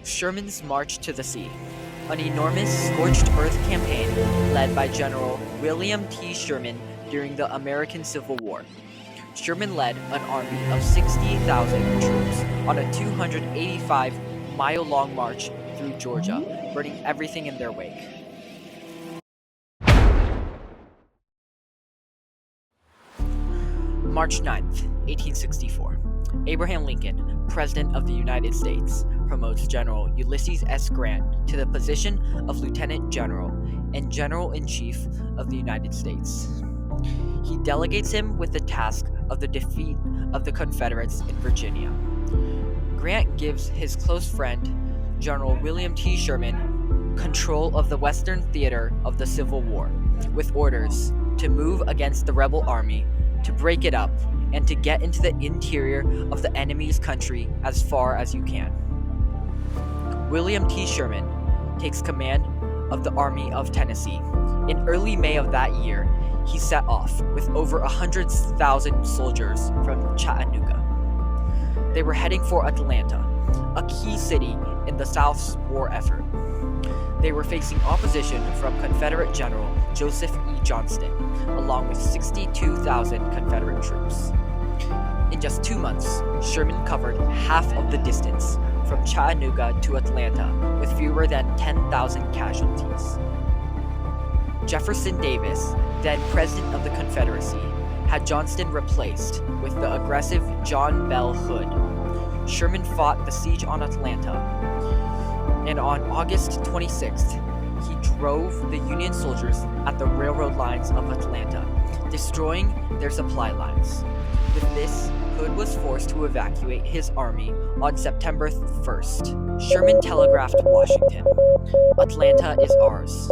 Sherman's March to the Sea, an enormous scorched earth campaign led by General William T. Sherman during the American Civil War. Sherman led an army of 60,000 troops on a 285-mile-long march through Georgia, burning everything in their wake. March 9th, 1864. Abraham Lincoln, President of the United States, promotes General Ulysses S. Grant to the position of Lieutenant General and General-in-Chief of the United States. He delegates him with the task of the defeat of the Confederates in Virginia. Grant gives his close friend, General William T. Sherman, control of the Western theater of the Civil War, with orders to move against the rebel army, to break it up, and to get into the interior of the enemy's country as far as you can. William T. Sherman takes command of the Army of Tennessee. In early May of that year, he set off with over 100,000 soldiers from Chattanooga. They were heading for Atlanta, a key city in the South's war effort. They were facing opposition from Confederate General Joseph E. Johnston, along with 62,000 Confederate troops. In just 2 months, Sherman covered half of the distance from Chattanooga to Atlanta with fewer than 10,000 casualties. Jefferson Davis, then President of the Confederacy, had Johnston replaced with the aggressive John Bell Hood. Sherman fought the siege on Atlanta, and on August 26th, he drove the Union soldiers at the railroad lines of Atlanta, destroying their supply lines. With this, Hood was forced to evacuate his army on September 1st. Sherman telegraphed Washington, "Atlanta is ours,"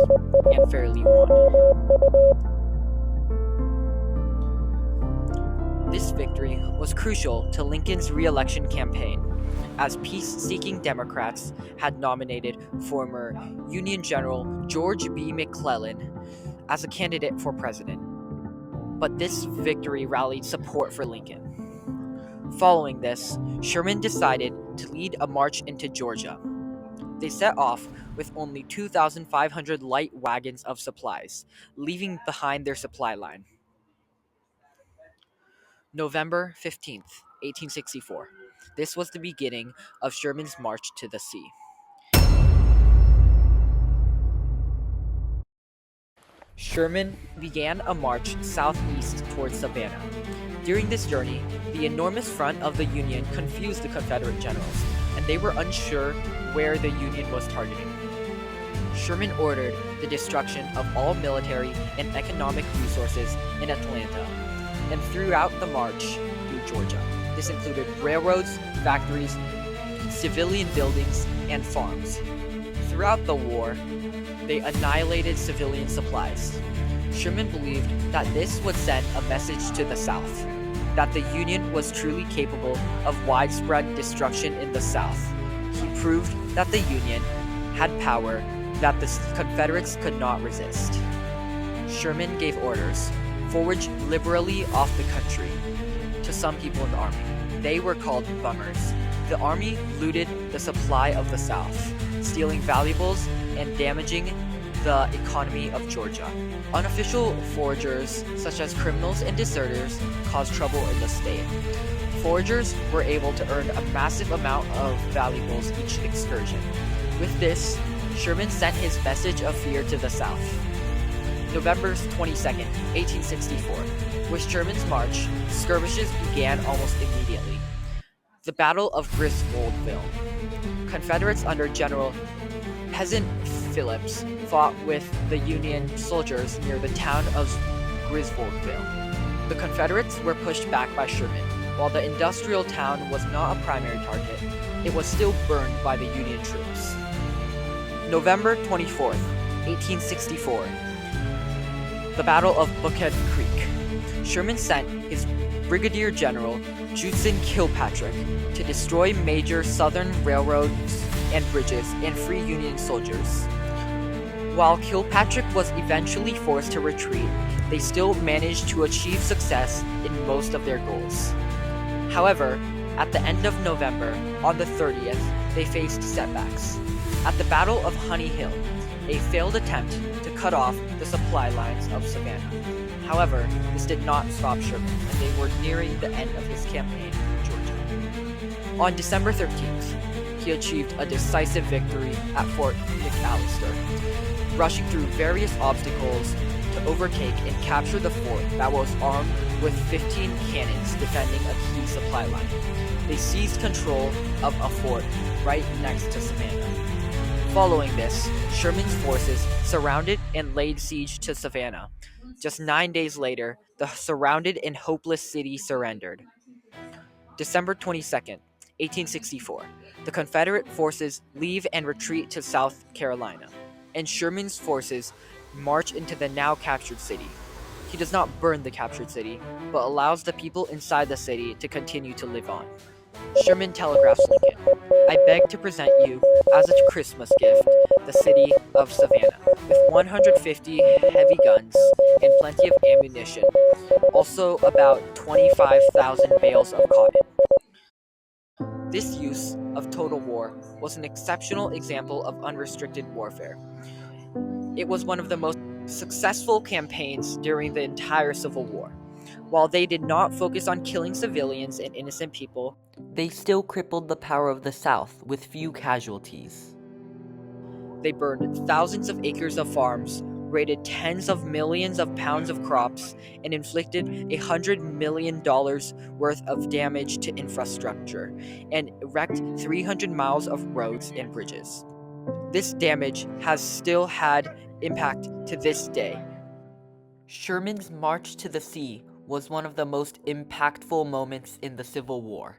and fairly won. This victory was crucial to Lincoln's re-election campaign, as peace-seeking Democrats had nominated former Union General George B. McClellan as a candidate for president. But this victory rallied support for Lincoln. Following this, Sherman decided to lead a march into Georgia. They set off with only 2,500 light wagons of supplies, leaving behind their supply line. November 15th, 1864. This was the beginning of Sherman's march to the sea. Sherman began a march southeast towards Savannah. During this journey, the enormous front of the Union confused the Confederate generals, and they were unsure where the Union was targeting. Sherman ordered the destruction of all military and economic resources in Atlanta and throughout the march through Georgia. This included railroads, factories, civilian buildings, and farms. Throughout the war, they annihilated civilian supplies. Sherman believed that this would send a message to the South, that the Union was truly capable of widespread destruction in the South. He proved that the Union had power that the Confederates could not resist. Sherman gave orders, forage liberally off the country, to some people in the army. They were called bummers. The army looted the supply of the South, stealing valuables and damaging the economy of Georgia. Unofficial foragers, such as criminals and deserters, caused trouble in the state. Foragers were able to earn a massive amount of valuables each excursion. With this, Sherman sent his message of fear to the South. November 22nd, 1864. With Sherman's march, skirmishes began almost immediately. The Battle of Griswoldville. Confederates under General Peasant Phillips fought with the Union soldiers near the town of Griswoldville. The Confederates were pushed back by Sherman. While the industrial town was not a primary target, it was still burned by the Union troops. November 24th, 1864. The Battle of Buckhead Creek. Sherman sent his Brigadier General Judson Kilpatrick to destroy major Southern railroads and bridges and free Union soldiers. While Kilpatrick was eventually forced to retreat, they still managed to achieve success in most of their goals. However, At the end of November, on the 30th, they faced setbacks. At the Battle of Honey Hill, a failed attempt to cut off the supply lines of Savannah. However, this did not stop Sherman, and they were nearing the end of his campaign in Georgia. On December 13th, he achieved a decisive victory at Fort McAllister, rushing through various obstacles to overtake and capture the fort that was armed with 15 cannons defending a key supply line. They seized control of a fort right next to Savannah. Following this, Sherman's forces surrounded and laid siege to Savannah. Just 9 days later, the surrounded and hopeless city surrendered. December 22nd, 1864, the Confederate forces leave and retreat to South Carolina, and Sherman's forces march into the now captured city. He does not burn the captured city, but allows the people inside the city to continue to live on. Sherman telegraphs Lincoln, "I beg to present you, as a Christmas gift, the city of Savannah, with 150 heavy guns and plenty of ammunition, also about 25,000 bales of cotton." This use of total war was an exceptional example of unrestricted warfare. It was one of the most successful campaigns during the entire Civil War. While they did not focus on killing civilians and innocent people, they still crippled the power of the South with few casualties. They burned thousands of acres of farms, raided tens of millions of pounds of crops, and inflicted $100 million worth of damage to infrastructure, and wrecked 300 miles of roads and bridges. This damage has still had impact to this day. Sherman's march to the sea was one of the most impactful moments in the Civil War.